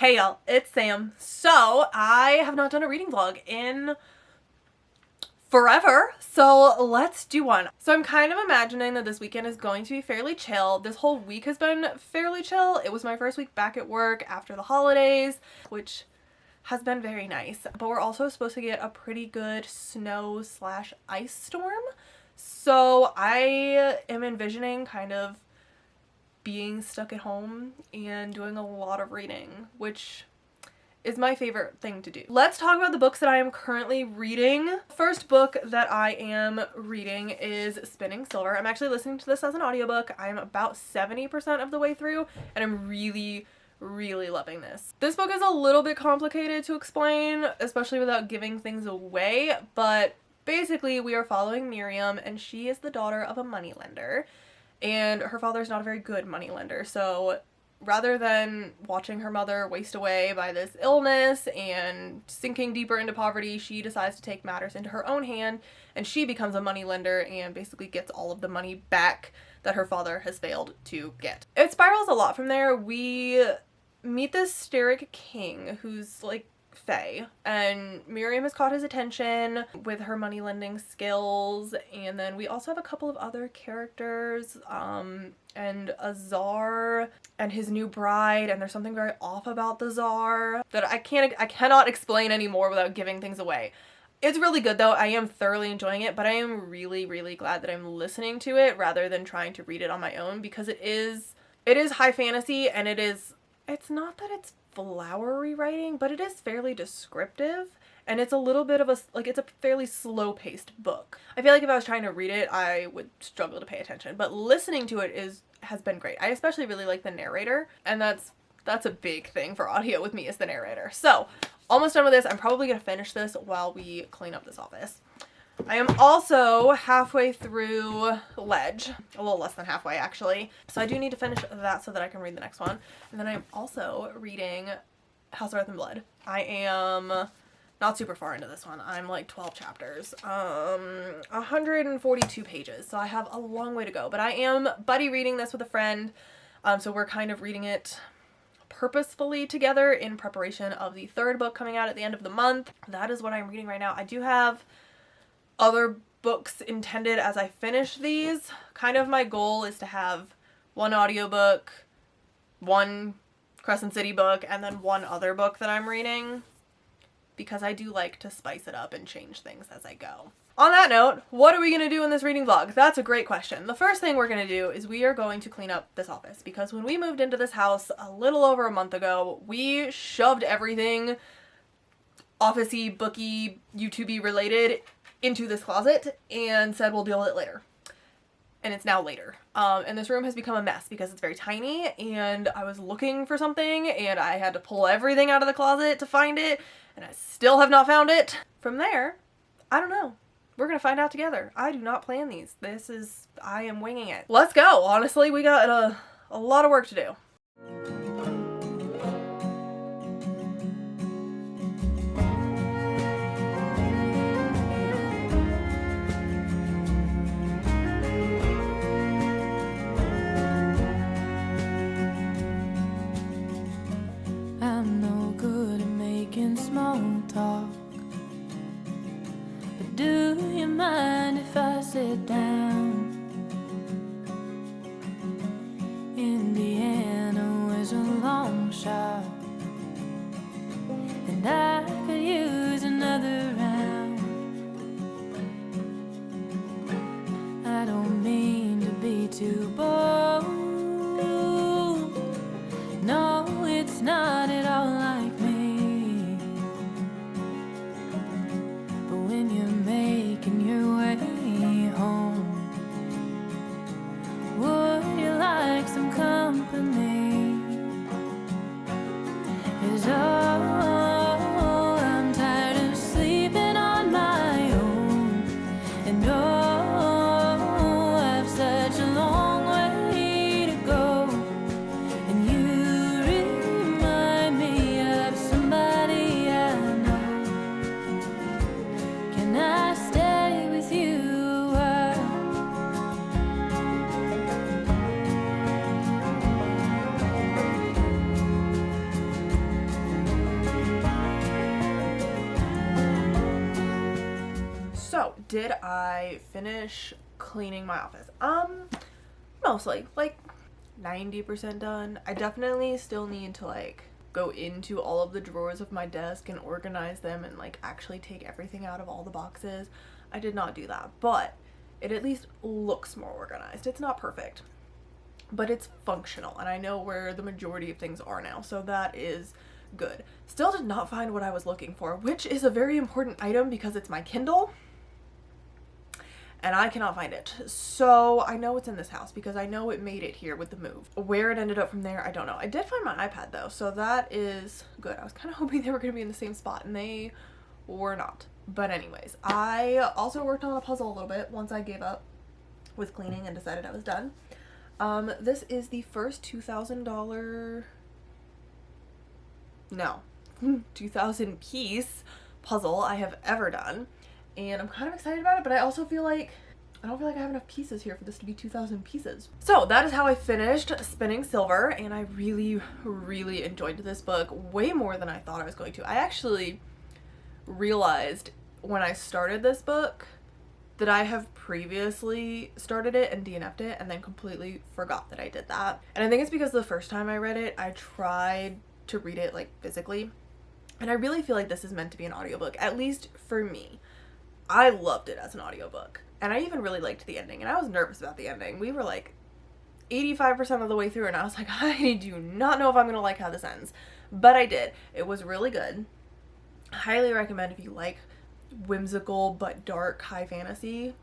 Hey y'all, it's Sam. So, I have not done a reading vlog in forever, so let's do one. So I'm kind of imagining that this weekend is going to be fairly chill. This whole week has been fairly chill. It was my first week back at work after the holidays, which has been very nice. But we're also supposed to get a pretty good snow/ice storm. So I am envisioning kind of being stuck at home and doing a lot of reading, which is my favorite thing to do. Let's talk about the books that I am currently reading. First book that I am reading is Spinning Silver. I'm actually listening to this as an audiobook. I'm about 70% of the way through and I'm really loving this. This book is a little bit complicated to explain, especially without giving things away, but basically we are following Miriam and she is the daughter of a moneylender. And her father's not a very good moneylender, so rather than watching her mother waste away by this illness and sinking deeper into poverty, she decides to take matters into her own hand, and she becomes a moneylender and basically gets all of the money back that her father has failed to get. It spirals a lot from there. We meet this Steric king who's like fae, and Miriam has caught his attention with her money lending skills, and then we also have a couple of other characters, and a czar and his new bride, and there's something very off about the czar that I cannot explain anymore without giving things away. It's really good though. I am thoroughly enjoying it, but I am really glad that I'm listening to it rather than trying to read it on my own, because it is high fantasy, and it's not that it's flowery writing, but it is fairly descriptive, and it's a little bit of it's a fairly slow-paced book. I feel like if I was trying to read it, I would struggle to pay attention, but listening to it has been great. I especially really like the narrator, and that's a big thing for audio with me, is the narrator. So, almost done with this. I'm probably gonna finish this while we clean up this office. I am also halfway through Ledge, a little less than halfway actually, so I do need to finish that so that I can read the next one. And then I'm also reading House of Earth and Blood. I am not super far into this one. I'm like 12 chapters, 142 pages, so I have a long way to go, but I am buddy reading this with a friend, so we're kind of reading it purposefully together in preparation of the third book coming out at the end of the month. That is what I'm reading right now. I do have other books intended as I finish these. Kind of my goal is to have one audiobook, one Crescent City book, and then one other book that I'm reading, because I do like to spice it up and change things as I go. On that note, what are we going to do in this reading vlog? That's a great question. The first thing we're going to do is we are going to clean up this office, because when we moved into this house a little over a month ago, we shoved everything office-y, booky, YouTube-y related into this closet and said we'll deal with it later. And it's now later. And this room has become a mess because it's very tiny, and I was looking for something and I had to pull everything out of the closet to find it, and I still have not found it. From there, I don't know. We're gonna find out together. I do not plan these. I am winging it. Let's go. Honestly, we got a lot of work to do. I'm no good at making small talk, but do you mind if I sit down? Indiana was did I finish cleaning my office? Mostly, like 90% done. I definitely still need to like go into all of the drawers of my desk and organize them and like actually take everything out of all the boxes. I did not do that, but it at least looks more organized. It's not perfect, but it's functional and I know where the majority of things are now, so that is good. Still did not find what I was looking for, which is a very important item because it's my Kindle and I cannot find it. So I know it's in this house because I know it made it here with the move. Where it ended up from there, I don't know. I did find my iPad though, so that is good. I was kind of hoping they were going to be in the same spot and they were not. But anyways, I also worked on a puzzle a little bit once I gave up with cleaning and decided I was done. This is the first $2,000, no, 2,000 piece puzzle I have ever done. And I'm kind of excited about it, but I also feel like I don't feel like I have enough pieces here for this to be 2,000 pieces. So that is how I finished Spinning Silver, and I really, really enjoyed this book way more than I thought I was going to. I actually realized when I started this book that I have previously started it and DNF'd it and then completely forgot that I did that. And I think it's because the first time I read it, I tried to read it like physically. And I really feel like this is meant to be an audiobook, at least for me. I loved it as an audiobook. And I even really liked the ending. And I was nervous about the ending. We were like 85% of the way through and I was like, I do not know if I'm going to like how this ends. But I did. It was really good. Highly recommend if you like whimsical but dark high fantasy.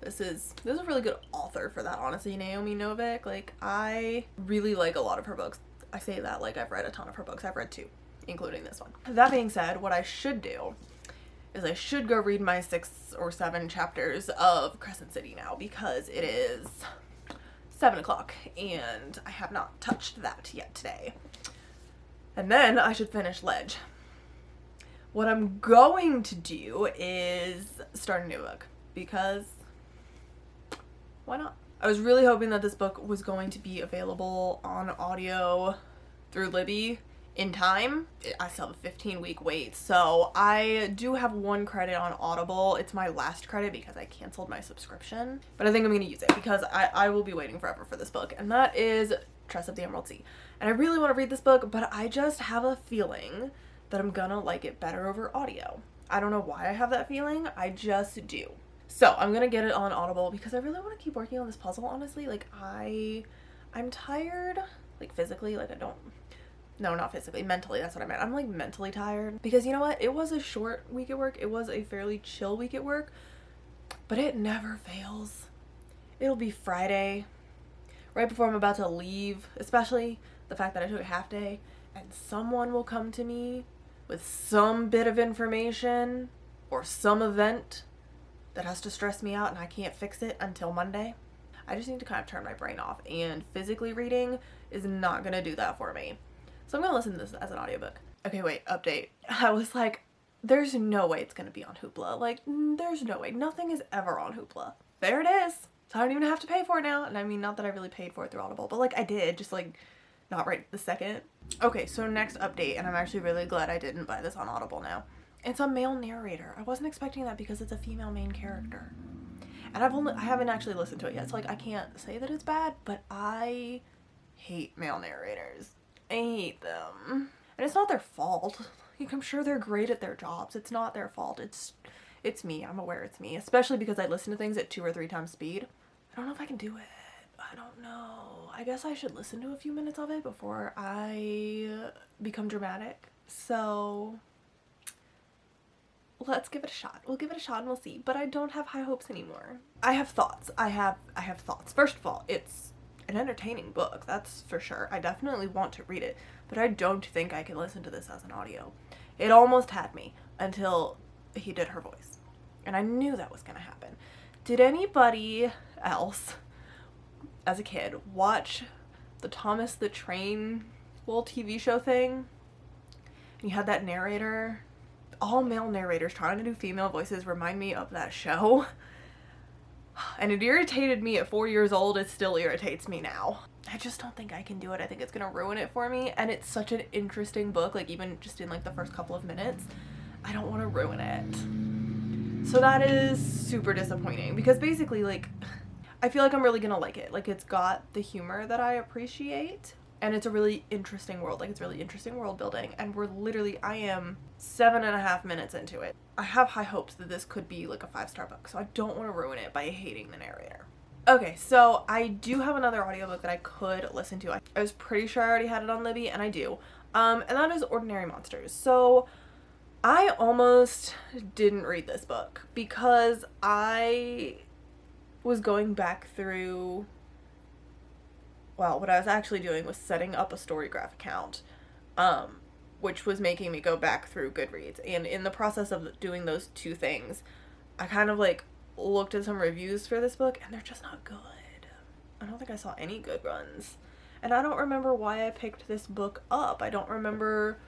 This is a really good author for that, honestly. Naomi Novik. Like, I really like a lot of her books. I say that like I've read a ton of her books. I've read 2, including this one. That being said, what I should do is I should go read my 6 or 7 chapters of Crescent City now because it is 7 o'clock and I have not touched that yet today. And then I should finish Ledge. What I'm going to do is start a new book because why not? I was really hoping that this book was going to be available on audio through Libby in time. I still have a 15-week wait, so I do have 1 credit on Audible. It's my last credit because I canceled my subscription, but I think I'm going to use it because I will be waiting forever for this book, and that is Tress of the Emerald Sea. And I really want to read this book, but I just have a feeling that I'm gonna like it better over audio. I don't know why I have that feeling, I just do. So I'm gonna get it on Audible because I really want to keep working on this puzzle, honestly. Like, I'm tired, like physically, like no, not physically, mentally, that's what I meant. I'm like mentally tired because you know what? It was a short week at work. It was a fairly chill week at work, but it never fails. It'll be Friday, right before I'm about to leave, especially the fact that I took a half day, and someone will come to me with some bit of information or some event that has to stress me out and I can't fix it until Monday. I just need to kind of turn my brain off, and physically reading is not going to do that for me. So I'm going to listen to this as an audiobook. Okay, wait, update. I was like, there's no way it's going to be on Hoopla. Like, there's no way. Nothing is ever on Hoopla. There it is. So I don't even have to pay for it now. And I mean, not that I really paid for it through Audible, but like I did, just like not right this second. Okay, so next update, and I'm actually really glad I didn't buy this on Audible now. It's a male narrator. I wasn't expecting that because it's a female main character. And I haven't actually listened to it yet, so like I can't say that it's bad, but I hate male narrators. I hate them. And it's not their fault. Like, I'm sure they're great at their jobs. It's not their fault. It's me. I'm aware it's me, especially because I listen to things at 2 or 3 times speed. I don't know if I can do it. I don't know. I guess I should listen to a few minutes of it before I become dramatic. So let's give it a shot. We'll give it a shot and we'll see. But I don't have high hopes anymore. I have thoughts. I have thoughts. First of all, it's an entertaining book, that's for sure. I definitely want to read it, but I don't think I can listen to this as an audio. It almost had me until he did her voice. And I knew that was going to happen. Did anybody else, as a kid, watch the Thomas the Train little TV show thing? And you had that narrator. All male narrators trying to do female voices remind me of that show. And it irritated me at 4 years old. It still irritates me now. I just don't think I can do it. I think it's gonna ruin it for me. And it's such an interesting book, like even just in like the first couple of minutes. I don't want to ruin it. So that is super disappointing because basically, like, I feel like I'm really gonna like it. Like, it's got the humor that I appreciate, and it's a really interesting world. Like, it's really interesting world building, and I am 7.5 minutes into it. I have high hopes that this could be like a 5-star book, so I don't want to ruin it by hating the narrator. Okay, so I do have another audiobook that I could listen to. I was pretty sure I already had it on Libby, and I do. And that is Ordinary Monsters. So I almost didn't read this book because I was going back through, well, what I was actually doing was setting up a Storygraph account, which was making me go back through Goodreads. And in the process of doing those two things, I kind of like looked at some reviews for this book, and they're just not good. I don't think I saw any good ones. And I don't remember why I picked this book up. I don't remember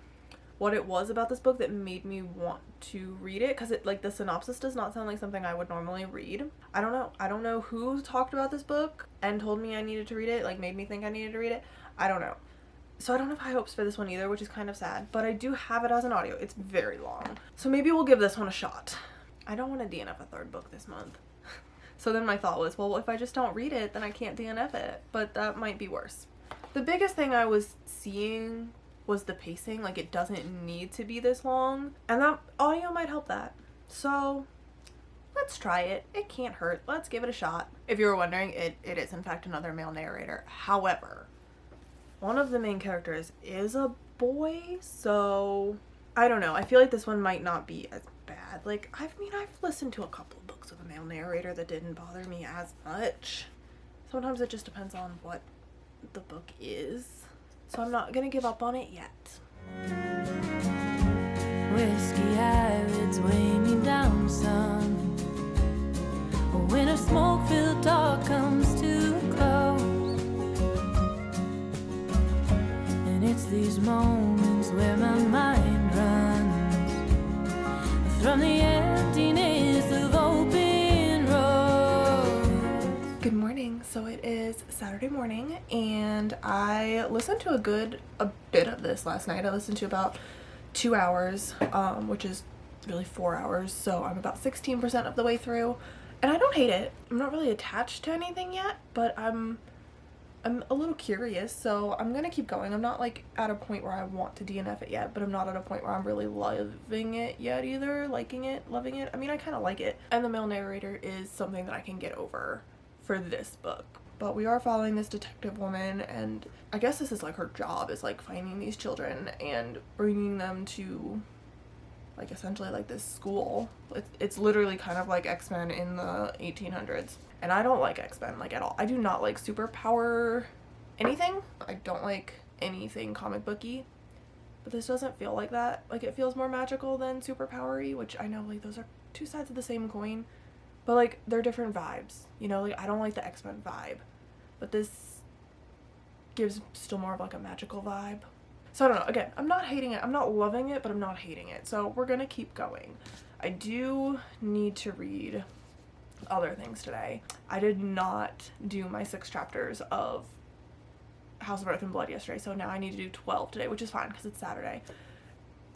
what it was about this book that made me want to read it, because it, like, the synopsis does not sound like something I would normally read. I don't know who talked about this book and told me I needed to read it, like made me think I needed to read it. I don't know. So I don't have high hopes for this one either, which is kind of sad, but I do have it as an audio. It's very long, so maybe we'll give this one a shot. I don't want to DNF a third book this month. So then my thought was, well, if I just don't read it, then I can't DNF it, but that might be worse. The biggest thing I was seeing was the pacing. Like, it doesn't need to be this long, and that audio might help that. So let's try it. It can't hurt. Let's give it a shot. If you were wondering, it is in fact another male narrator. However, one of the main characters is a boy, so I don't know. I feel like this one might not be as bad. Like, I've listened to a couple of books with a male narrator that didn't bother me as much. Sometimes it just depends on what the book is. So I'm not gonna give up on it yet. Whiskey eyelids weigh me down some. When a smoke-filled talk comes too close, and it's these moments where my mind runs from the emptiness of open roads. Good morning. So it is Saturday morning, and I listened to a bit of this last night. I listened to about 2 hours, which is really 4 hours, so I'm about 16% of the way through, and I don't hate it. I'm not really attached to anything yet, but I'm a little curious, so I'm gonna keep going. I'm not like at a point where I want to DNF it yet, but I'm not at a point where I'm really loving it yet either. Liking it, loving it. I mean, I kind of like it, and the male narrator is something that I can get over for this book. But we are following this detective woman, and I guess this is like her job, is like finding these children and bringing them to like essentially like this school. It's literally kind of like X-Men in the 1800s, and I don't like X-Men like at all. I do not like superpower anything. I don't like anything comic booky, but this doesn't feel like that. Like, it feels more magical than superpowery, which I know like those are two sides of the same coin, but like they're different vibes, you know. Like, I don't like the X-Men vibe, but this gives still more of like a magical vibe. So I don't know. Again, I'm not hating it. I'm not loving it, but I'm not hating it. So we're gonna keep going. I do need to read other things today. I did not do my 6 chapters of House of Earth and Blood yesterday, so now I need to do 12 today, which is fine because it's Saturday.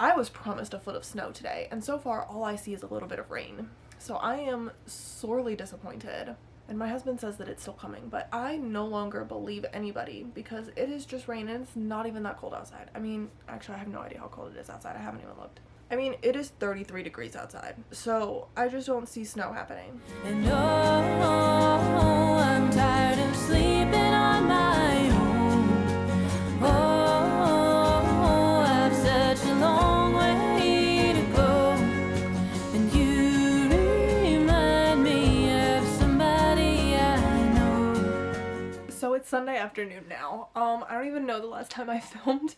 I was promised a foot of snow today, and so far all I see is a little bit of rain. So I am sorely disappointed. And my husband says that it's still coming, but I no longer believe anybody because it is just rain and it's not even that cold outside. I mean, actually I have no idea how cold it is outside. I haven't even looked. I mean, it is 33 degrees outside, so I just don't see snow happening. And oh, I'm tired of sleeping on my own. Oh, I've such a long way to go, and you remind me of somebody I know. So it's Sunday afternoon now. I don't even know the last time I filmed,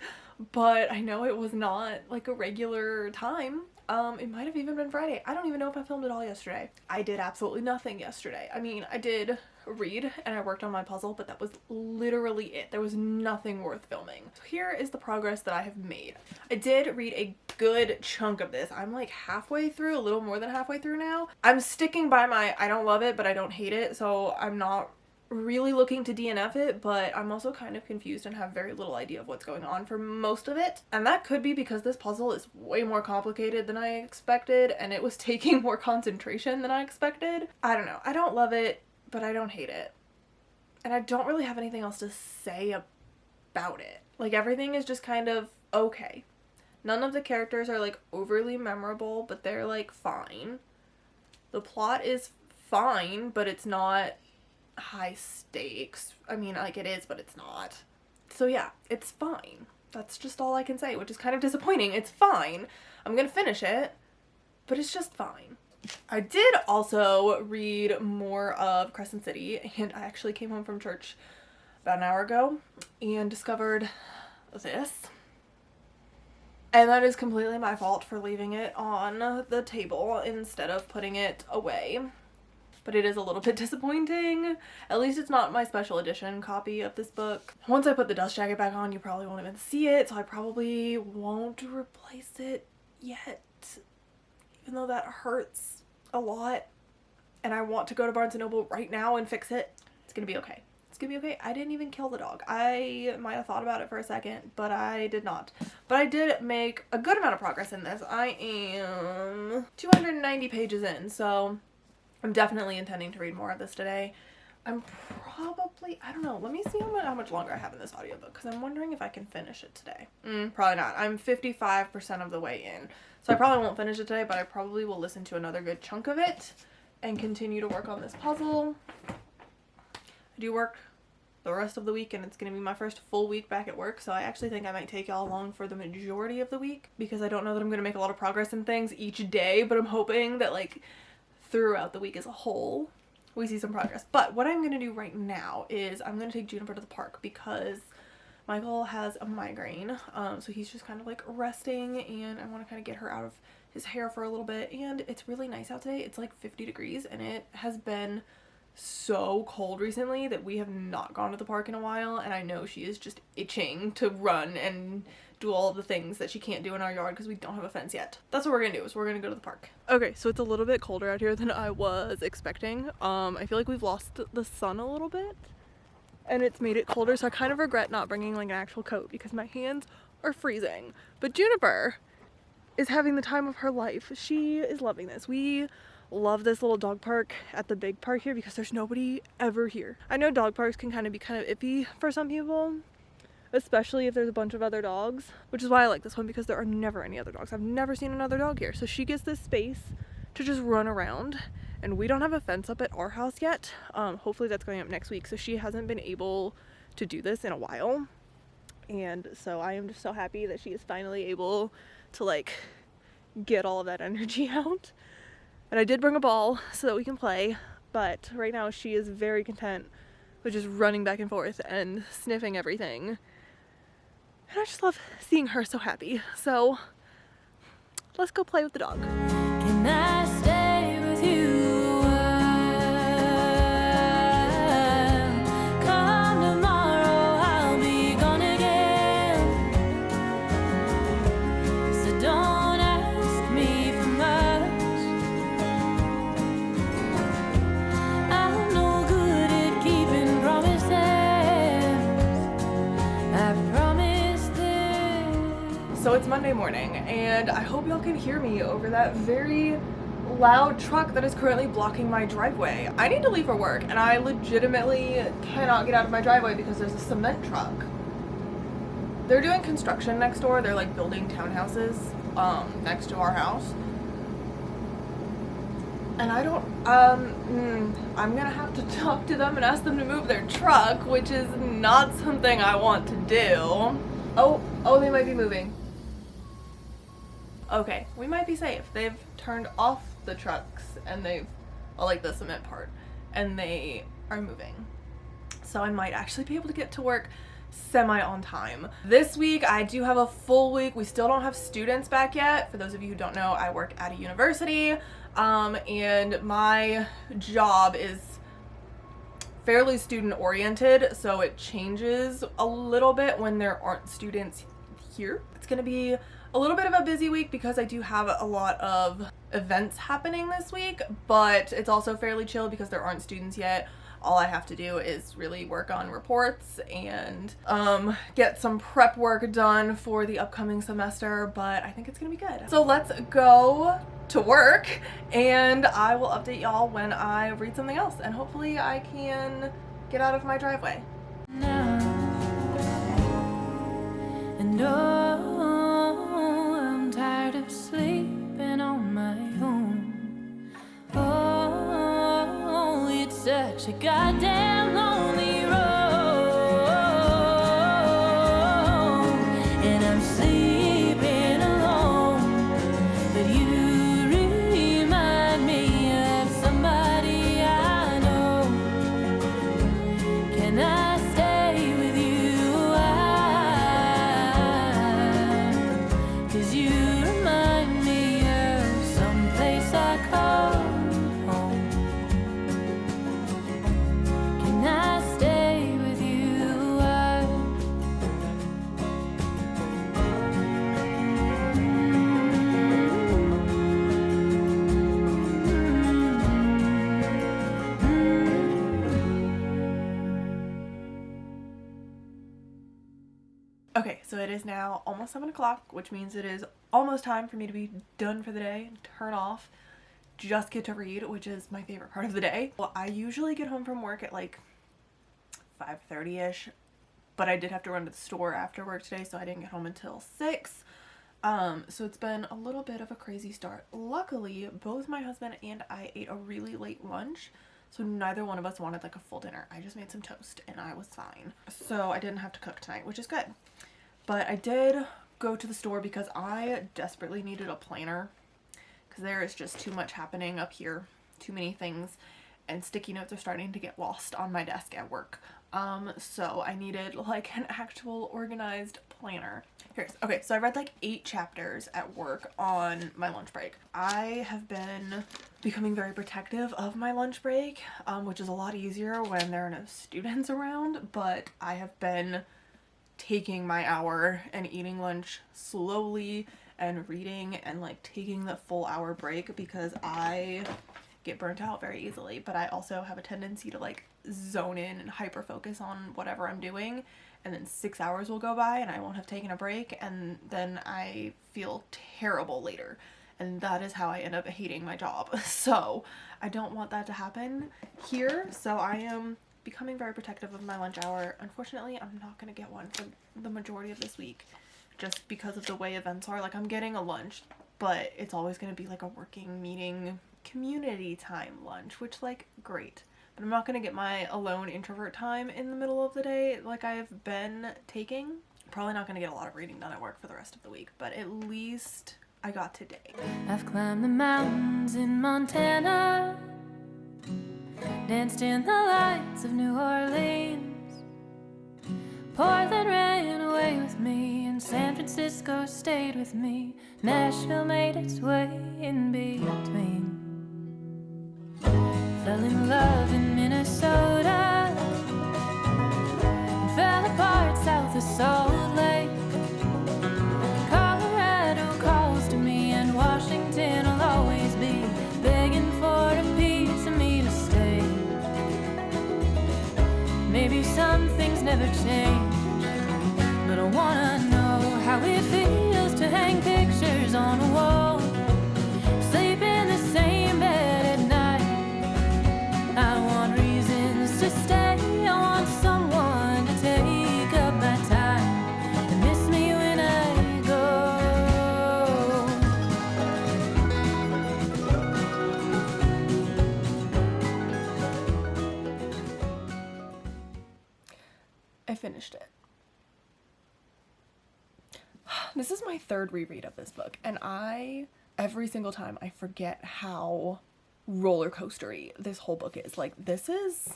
but I know it was not like a regular time. It might have even been Friday. I don't even know if I filmed at all yesterday. I did absolutely nothing yesterday. I mean, I did read and I worked on my puzzle, but that was literally it. There was nothing worth filming. So here is the progress that I have made. I did read a good chunk of this. I'm like halfway through, a little more than halfway through now. I'm sticking by my I don't love it, but I don't hate it, so I'm not really looking to DNF it, but I'm also kind of confused and have very little idea of what's going on for most of it. And that could be because this puzzle is way more complicated than I expected, and it was taking more concentration than I expected. I don't know. I don't love it, but I don't hate it. And I don't really have anything else to say about it. Like, everything is just kind of okay. None of the characters are like overly memorable, but they're like fine. The plot is fine, but it's not high stakes. I mean, like, it is, but it's not. So yeah, it's fine. That's just all I can say, which is kind of disappointing. It's fine. I'm gonna finish it, but it's just fine. I did also read more of Crescent City, and I actually came home from church about an hour ago and discovered this. And that is completely my fault for leaving it on the table instead of putting it away. But it is a little bit disappointing. At least it's not my special edition copy of this book. Once I put the dust jacket back on, you probably won't even see it, so I probably won't replace it yet. Even though that hurts a lot. And I want to go to Barnes & Noble right now and fix it. It's gonna be okay. It's gonna be okay. I didn't even kill the dog. I might have thought about it for a second, but I did not. But I did make a good amount of progress in this. I am 290 pages in, so I'm definitely intending to read more of this today. I'm probably, I don't know, let me see how much longer I have in this audiobook, because I'm wondering if I can finish it today. Probably not. I'm 55% of the way in. So I probably won't finish it today, but I probably will listen to another good chunk of it and continue to work on this puzzle. I do work the rest of the week, and it's going to be my first full week back at work, so I actually think I might take y'all along for the majority of the week, because I don't know that I'm going to make a lot of progress in things each day, but I'm hoping that, like, throughout the week as a whole, we see some progress. But what I'm going to do right now is I'm going to take Juniper to the park because Michael has a migraine, so he's just kind of like resting, and I want to kind of get her out of his hair for a little bit. And it's really nice out today. It's like 50 degrees, and it has been so cold recently that we have not gone to the park in a while, and I know she is just itching to run and do all of the things that she can't do in our yard because we don't have a fence yet. That's what we're gonna do, is we're gonna go to the park. Okay, so it's a little bit colder out here than I was expecting. I feel like we've lost the sun a little bit, and it's made it colder, so I kind of regret not bringing like an actual coat because my hands are freezing. But Juniper is having the time of her life. She is loving this. We love this little dog park at the big park here because there's nobody ever here. I know dog parks can kind of be iffy for some people, especially if there's a bunch of other dogs, which is why I like this one, because there are never any other dogs. I've never seen another dog here. So she gets this space to just run around, and we don't have a fence up at our house yet. Hopefully that's going up next week. So she hasn't been able to do this in a while. And so I am just so happy that she is finally able to like get all of that energy out. And I did bring a ball so that we can play, but right now she is very content with just running back and forth and sniffing everything. And I just love seeing her so happy. So let's go play with the dog. Can I stay with you a while? Come tomorrow, I'll be gone again. So don't ask me for much. I'm no good at keeping promises. I promise this. So it's Monday morning, and I hope y'all can hear me over that very loud truck that is currently blocking my driveway. I need to leave for work, and I legitimately cannot get out of my driveway because there's a cement truck. They're doing construction next door. They're like building townhouses next to our house. And I don't, I'm gonna have to talk to them and ask them to move their truck, which is not something I want to do. Oh, they might be moving. Okay, we might be safe. They've turned off the trucks and they've, like the cement part, and they are moving. So I might actually be able to get to work semi on time. This week I do have a full week. We still don't have students back yet. For those of you who don't know, I work at a university, and my job is fairly student oriented, so it changes a little bit when there aren't students here. It's gonna be a little bit of a busy week because I do have a lot of events happening this week, but it's also fairly chill because there aren't students yet. all I have to do is really work on reports and get some prep work done for the upcoming semester, but I think it's gonna be good. So let's go to work and I will update y'all when I read something else, and hopefully I can get out of my driveway. And oh, I'm tired of sleeping on my own. Oh, it's such a goddamn lonely road. And I'm sleeping alone. But you remind me of somebody I know. Can I stay with you? Cause you remind me of someplace I call home. Can I stay with you? Okay, so it is now almost 7 o'clock, which means it is almost time for me to be done for the day, turn off, just get to read, which is my favorite part of the day. Well, I usually get home from work at like 5:30ish, but I did have to run to the store after work today, so I didn't get home until 6. So it's been a little bit of a crazy start. Luckily, both my husband and I ate a really late lunch, so neither one of us wanted like a full dinner. I just made some toast and I was fine. So I didn't have to cook tonight, which is good. But I did go to the store because I desperately needed a planner because there is just too much happening up here, too many things, and sticky notes are starting to get lost on my desk at work. So I needed like an actual organized planner. Okay, so I read like 8 chapters at work on my lunch break. I have been becoming very protective of my lunch break, which is a lot easier when there are no students around, but I have been taking my hour and eating lunch slowly and reading and like taking the full hour break because I get burnt out very easily, but I also have a tendency to like zone in and hyper focus on whatever I'm doing, and then 6 hours will go by and I won't have taken a break, and then I feel terrible later, and that is how I end up hating my job. So I don't want that to happen here, so I am becoming very protective of my lunch hour. Unfortunately, I'm not gonna get one for the majority of this week just because of the way events are. Like, I'm getting a lunch, but it's always gonna be like a working meeting community time lunch, which like great, but I'm not gonna get my alone introvert time in the middle of the day like I've been taking. Probably not gonna get a lot of reading done at work for the rest of the week, but at least I got today. I've climbed the mountains in Montana, danced in the lights of New Orleans. Portland ran away with me, and San Francisco stayed with me. Nashville made its way in between. Fell in love in Minnesota, and fell apart south of Salt Lake. Colorado calls to me, and Washington will always be begging for a piece of me to stay. Maybe some things never change, but I wanna know how it feels to hang pictures on a wall, sleep in the same bed at night. I want reasons to stay, I want someone to take up my time and miss me when I go. I finished it. This is my 3rd reread of this book, and every single time I forget how roller coastery this whole book is. Like, this is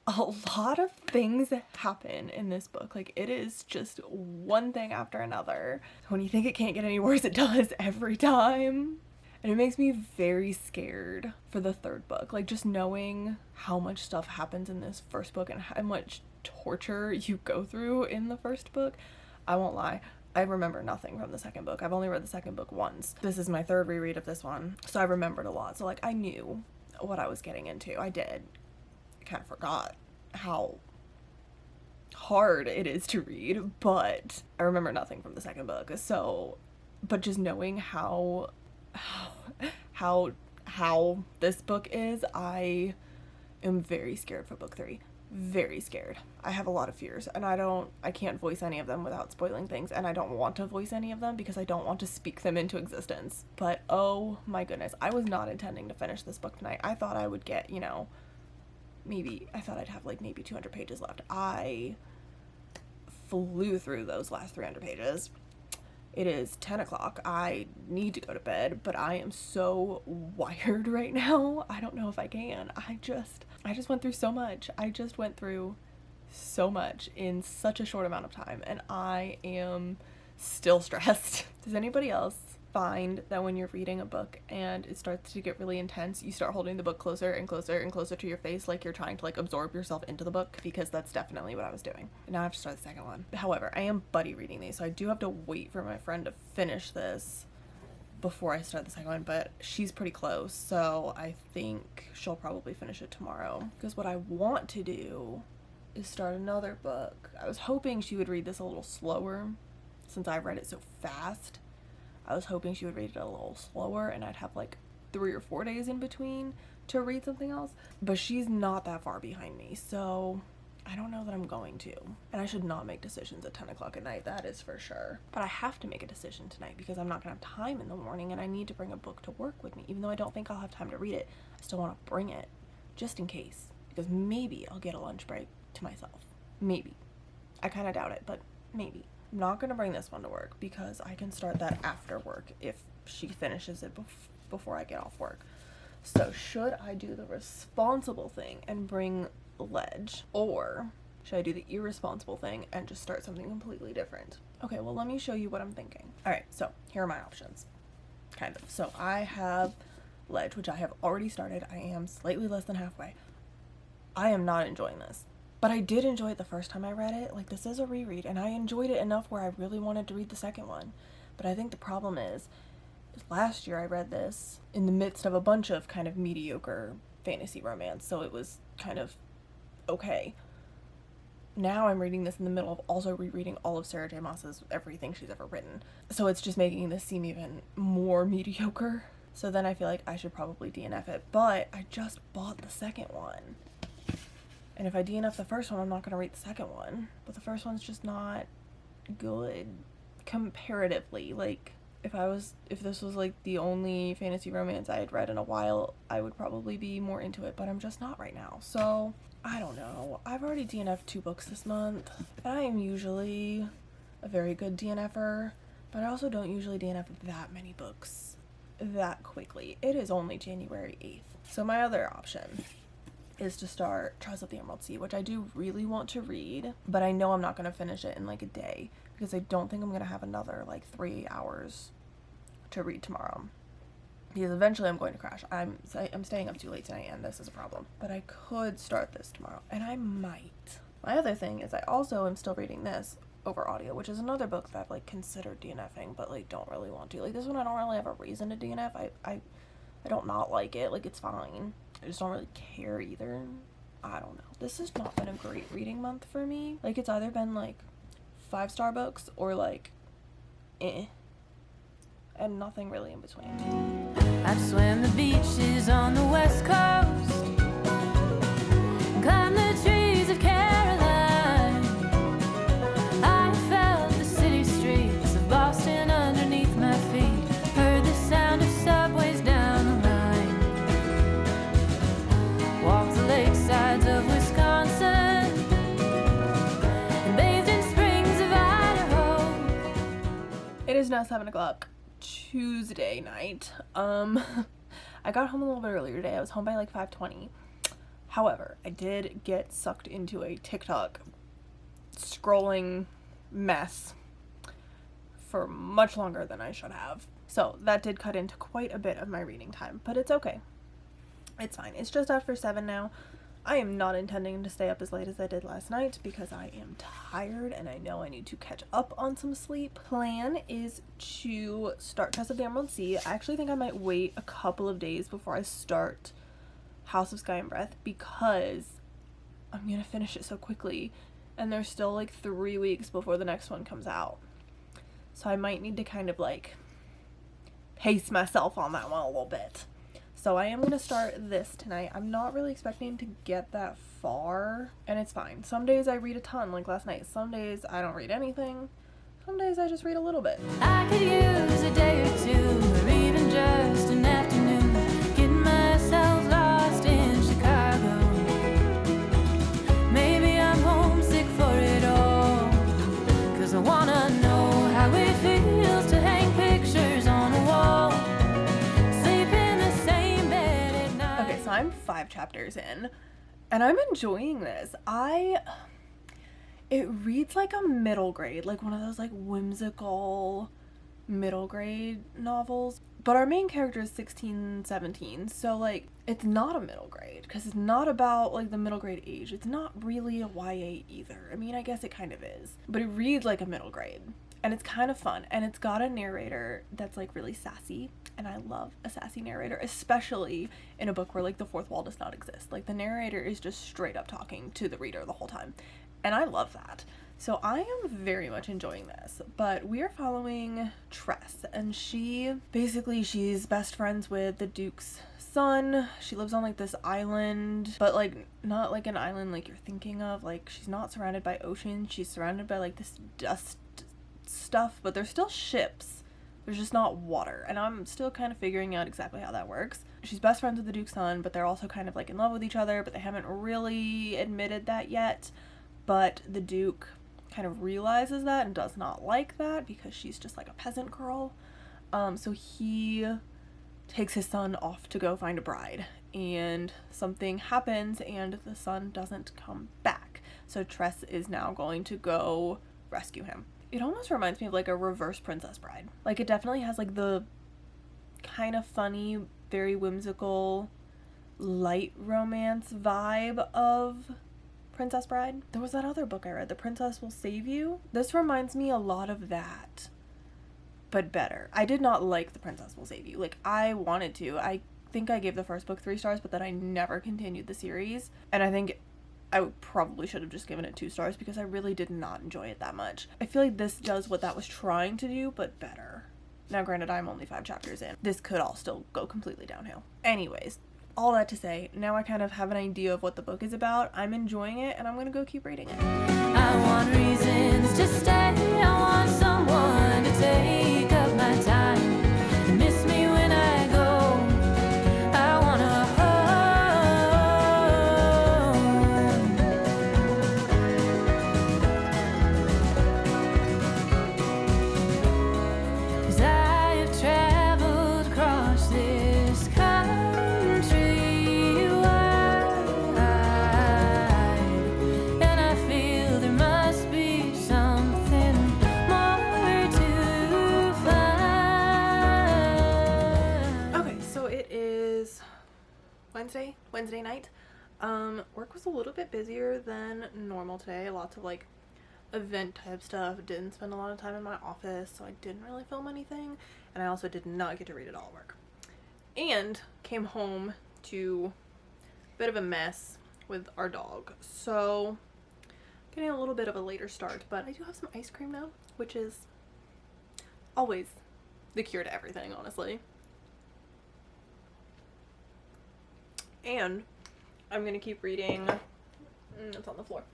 a lot of things that happen in this book. Like, it is just one thing after another. When you think it can't get any worse, it does every time. And it makes me very scared for the 3rd book. Like, just knowing how much stuff happens in this first book and how much torture you go through in the first book. I won't lie, I remember nothing from the 2nd book. I've only read the 2nd book once. This is my 3rd reread of this one, so I remembered a lot. So like, I knew what I was getting into. I did. kind of forgot how hard it is to read, but I remember nothing from the second book. So, but just knowing how this book is, I am very scared for book 3. Very scared. I have a lot of fears, and I can't voice any of them without spoiling things, and I don't want to voice any of them because I don't want to speak them into existence. But oh my goodness, I was not intending to finish this book tonight. I thought I would get, I thought I'd have like maybe 200 pages left. I flew through those last 300 pages. It is 10 o'clock. I need to go to bed, but I am so wired right now. I don't know if I can. I just went through so much. I just went through so much in such a short amount of time, and I am still stressed. Does anybody else find that when you're reading a book and it starts to get really intense, you start holding the book closer and closer and closer to your face, like you're trying to like absorb yourself into the book? Because that's definitely what I was doing. Now I have to start the second one. However, I am buddy reading these, so I do have to wait for my friend to finish this before I start the second one, but she's pretty close, so I think she'll probably finish it tomorrow. Because what I want to do is start another book. I was hoping she would read this a little slower, since I read it so fast. I was hoping she would read it a little slower and I'd have like 3 or 4 days in between to read something else. But she's not that far behind me, so I don't know that I'm going to. And I should not make decisions at 10 o'clock at night, that is for sure. But I have to make a decision tonight because I'm not going to have time in the morning, and I need to bring a book to work with me. Even though I don't think I'll have time to read it, I still want to bring it just in case. Because maybe I'll get a lunch break to myself. Maybe. I kind of doubt it, but maybe. I'm not going to bring this one to work because I can start that after work if she finishes it before I get off work. So should I do the responsible thing and bring Ledge, or should I do the irresponsible thing and just start something completely different? Okay, well, let me show you what I'm thinking. All right, so here are my options, kind of. So I have Ledge, which I have already started. I am slightly less than halfway. I am not enjoying this. But I did enjoy it the first time I read it. Like, this is a reread, and I enjoyed it enough where I really wanted to read the second one. But I think the problem is last year I read this in the midst of a bunch of kind of mediocre fantasy romance, so it was kind of okay. Now I'm reading this in the middle of also rereading all of Sarah J. Maas's everything she's ever written. So it's just making this seem even more mediocre. So then I feel like I should probably DNF it. But I just bought the second one. And if I DNF the first one, I'm not going to read the second one. But the first one's just not good comparatively. Like, if this was like the only fantasy romance I had read in a while, I would probably be more into it, but I'm just not right now. So, I don't know. I've already DNF'd 2 books this month, and I am usually a very good DNFer, but I also don't usually DNF that many books that quickly. It is only January 8th. So my other option is to start Trials of the Emerald Sea, which I do really want to read, but I know I'm not going to finish it in like a day because I don't think I'm going to have another like 3 hours to read tomorrow. Because eventually I'm going to crash. I'm staying up too late tonight, and this is a problem. But I could start this tomorrow, and I might. My other thing is I also am still reading this over audio, which is another book that I've like considered DNFing, but like don't really want to. Like this one I don't really have a reason to DNF. I don't not like it. Like it's fine. I just don't really care either. I don't know. This has not been a great reading month for me. Like it's either been like 5-star books or like and nothing really in between. I've swam the beaches on the west coast, climbed the trees of Caroline. I felt the city streets of Boston underneath my feet, heard the sound of subways down the line, walked the lakesides of Wisconsin, and bathed in springs of Idaho. It is now 7 o'clock. Tuesday night. I got home a little bit earlier today. I was home by like 5:20. However, I did get sucked into a TikTok scrolling mess for much longer than I should have. So that did cut into quite a bit of my reading time, but it's okay. It's fine. It's just after 7 now. I am not intending to stay up as late as I did last night because I am tired and I know I need to catch up on some sleep. Plan is to start Test of the Emerald Sea. I actually think I might wait a couple of days before I start House of Sky and Breath because I'm gonna finish it so quickly, and there's still like 3 weeks before the next one comes out. So I might need to kind of like pace myself on that one a little bit. So I am gonna start this tonight. I'm not really expecting to get that far, and it's fine. Some days I read a ton, like last night. Some days I don't read anything. Some days I just read a little bit. I could use a day or two, or even just an afternoon, getting myself lost in Chicago. Maybe I'm homesick for it all, 'cause I wanna know how it feels to hang pictures on a wall, sleep in the same bed at night. Okay, so I'm 5 chapters in, and I'm enjoying this. It reads like a middle grade, like one of those like whimsical middle grade novels. But our main character is 16, 17, so like it's not a middle grade, because it's not about like the middle grade age. It's not really a YA either. I mean, I guess it kind of is, but it reads like a middle grade, and it's kind of fun, and it's got a narrator that's like really sassy, and I love a sassy narrator, especially in a book where like the fourth wall does not exist. Like the narrator is just straight up talking to the reader the whole time, and I love that. So I am very much enjoying this. But we are following Tress, and she's best friends with the Duke's son. She lives on like this island, but like not like an island like you're thinking of. Like she's not surrounded by ocean. She's surrounded by like this dust stuff, but there's still ships. There's just not water, and I'm still kind of figuring out exactly how that works. She's best friends with the Duke's son, but they're also kind of like in love with each other, but they haven't really admitted that yet. But the Duke kind of realizes that and does not like that, because she's just like a peasant girl. So he takes his son off to go find a bride, and something happens and the son doesn't come back. So Tress is now going to go rescue him. It almost reminds me of like a reverse Princess Bride. Like it definitely has like the kind of funny, very whimsical, light romance vibe of Princess Bride. There was that other book I read, The Princess Will Save You. This reminds me a lot of that, but better. I did not like The Princess Will Save You. Like I wanted to. I think I gave the first book 3 stars, but then I never continued the series. And I think I probably should have just given it 2 stars, because I really did not enjoy it that much. I feel like this does what that was trying to do, but better. Now granted, I'm only 5 chapters in. This could all still go completely downhill. Anyways, all that to say, now I kind of have an idea of what the book is about. I'm enjoying it, and I'm gonna go keep reading it. I want reasons to stay. I want someone to take up my time and miss me when I go. I wanna home. 'Cause I have traveled across this country wide, and I feel there must be something more to find. Okay, so it is Wednesday night. Work was a little bit busier than normal today. Lots of like event type stuff. Didn't spend a lot of time in my office, so I didn't really film anything, and I also did not get to read it all at work. And came home to a bit of a mess with our dog, so getting a little bit of a later start, but I do have some ice cream now, which is always the cure to everything, honestly. And I'm gonna keep reading, it's on the floor.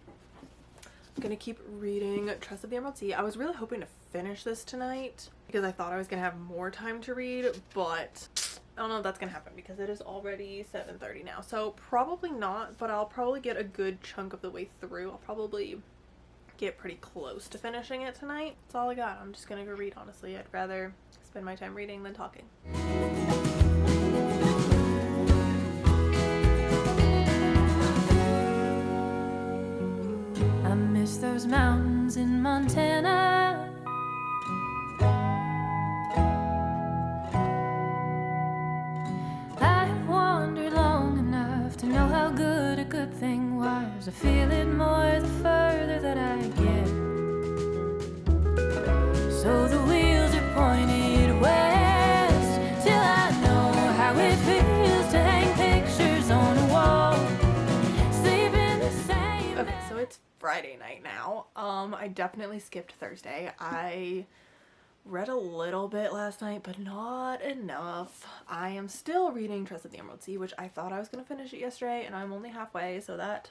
I'm gonna keep reading Tress of the Emerald Sea. I was really hoping to finish this tonight, because I thought I was gonna have more time to read, but I don't know if that's gonna happen, because it is already 7:30 now. So probably not, but I'll probably get a good chunk of the way through. I'll probably get pretty close to finishing it tonight. That's all I got. I'm just gonna go read, honestly. I'd rather spend my time reading than talking. I miss those mountains in Montana. I've wandered long enough to know how good a good thing was. I feel it more the further that I get. So the wheels are pointed west, till I know how it feels to hang pictures on a wall, sleep in the sand. Friday night now. I definitely skipped Thursday. I read a little bit last night, but not enough. I am still reading Trust of the Emerald Sea, which I thought I was gonna finish it yesterday, and I'm only halfway, so that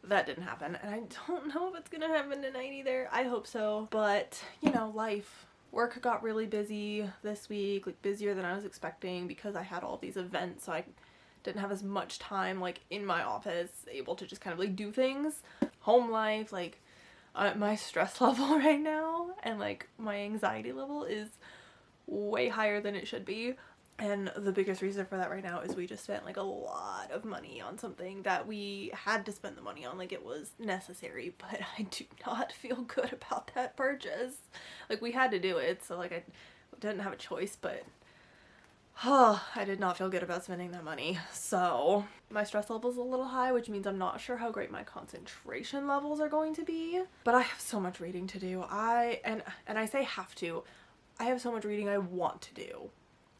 didn't happen. And I don't know if it's gonna happen tonight either. I hope so, but you know, life. Work got really busy this week, like busier than I was expecting because I had all these events, so I didn't have as much time like in my office able to just kind of like do things. Home life, like my stress level right now and like my anxiety level is way higher than it should be, and the biggest reason for that right now is we just spent like a lot of money on something that we had to spend the money on, like it was necessary, but I do not feel good about that purchase. Like we had to do it, so like I didn't have a choice, but I did not feel good about spending that money. So my stress level is a little high, which means I'm not sure how great my concentration levels are going to be. But I have so much reading to do. And I say have to. I have so much reading I want to do.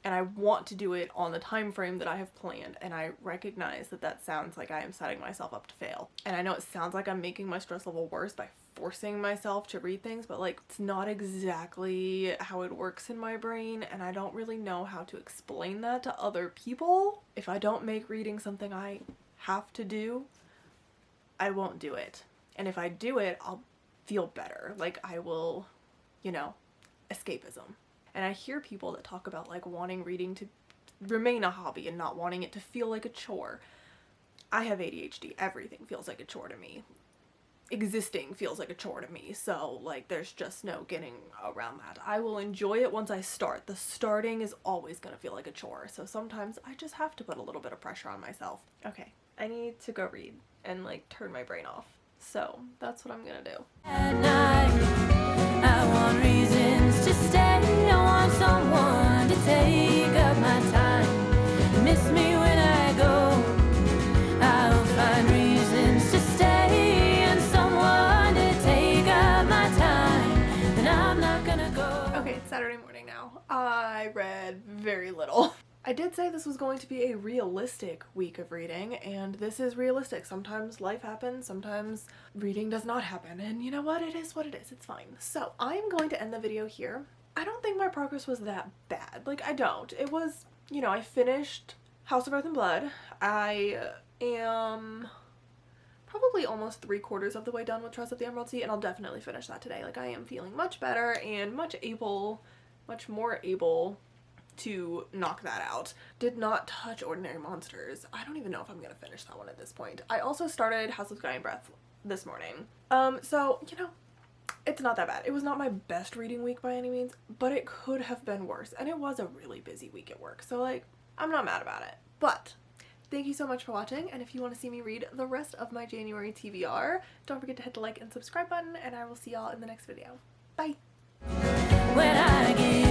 And I want to do it on the time frame that I have planned. And I recognize that that sounds like I am setting myself up to fail. And I know it sounds like I'm making my stress level worse by forcing myself to read things, but like it's not exactly how it works in my brain, and I don't really know how to explain that to other people. If I don't make reading something I have to do, I won't do it. And if I do it, I'll feel better. Like I will, you know, escapism. And I hear people that talk about like wanting reading to remain a hobby and not wanting it to feel like a chore. I have ADHD. Everything feels like a chore to me. Existing feels like a chore to me, so like there's just no getting around that. I will enjoy it once I start. The starting is always gonna feel like a chore, so sometimes I just have to put a little bit of pressure on myself. Okay, I need to go read and like turn my brain off, so that's what I'm gonna do. At night, I want reasons to stay. I want someone to take up my time. Miss me when I go. I'll find reasons to stay. Saturday morning now. I read very little. I did say this was going to be a realistic week of reading, and this is realistic. Sometimes life happens, sometimes reading does not happen, and you know what? It is what it is. It's fine. So I'm going to end the video here. I don't think my progress was that bad. Like, I don't. It was, you know, I finished House of Earth and Blood. I am probably almost 3/4 of the way done with Trust of the Emerald Sea, and I'll definitely finish that today. Like I am feeling much better and much more able to knock that out. Did not touch Ordinary Monsters. I don't even know if I'm gonna finish that one at this point. I also started House of Sky and Breath this morning. So you know, it's not that bad. It was not my best reading week by any means, but it could have been worse, and it was a really busy week at work, so like I'm not mad about it. But thank you so much for watching, and if you want to see me read the rest of my January TBR, don't forget to hit the like and subscribe button, and I will see y'all in the next video. Bye! When I get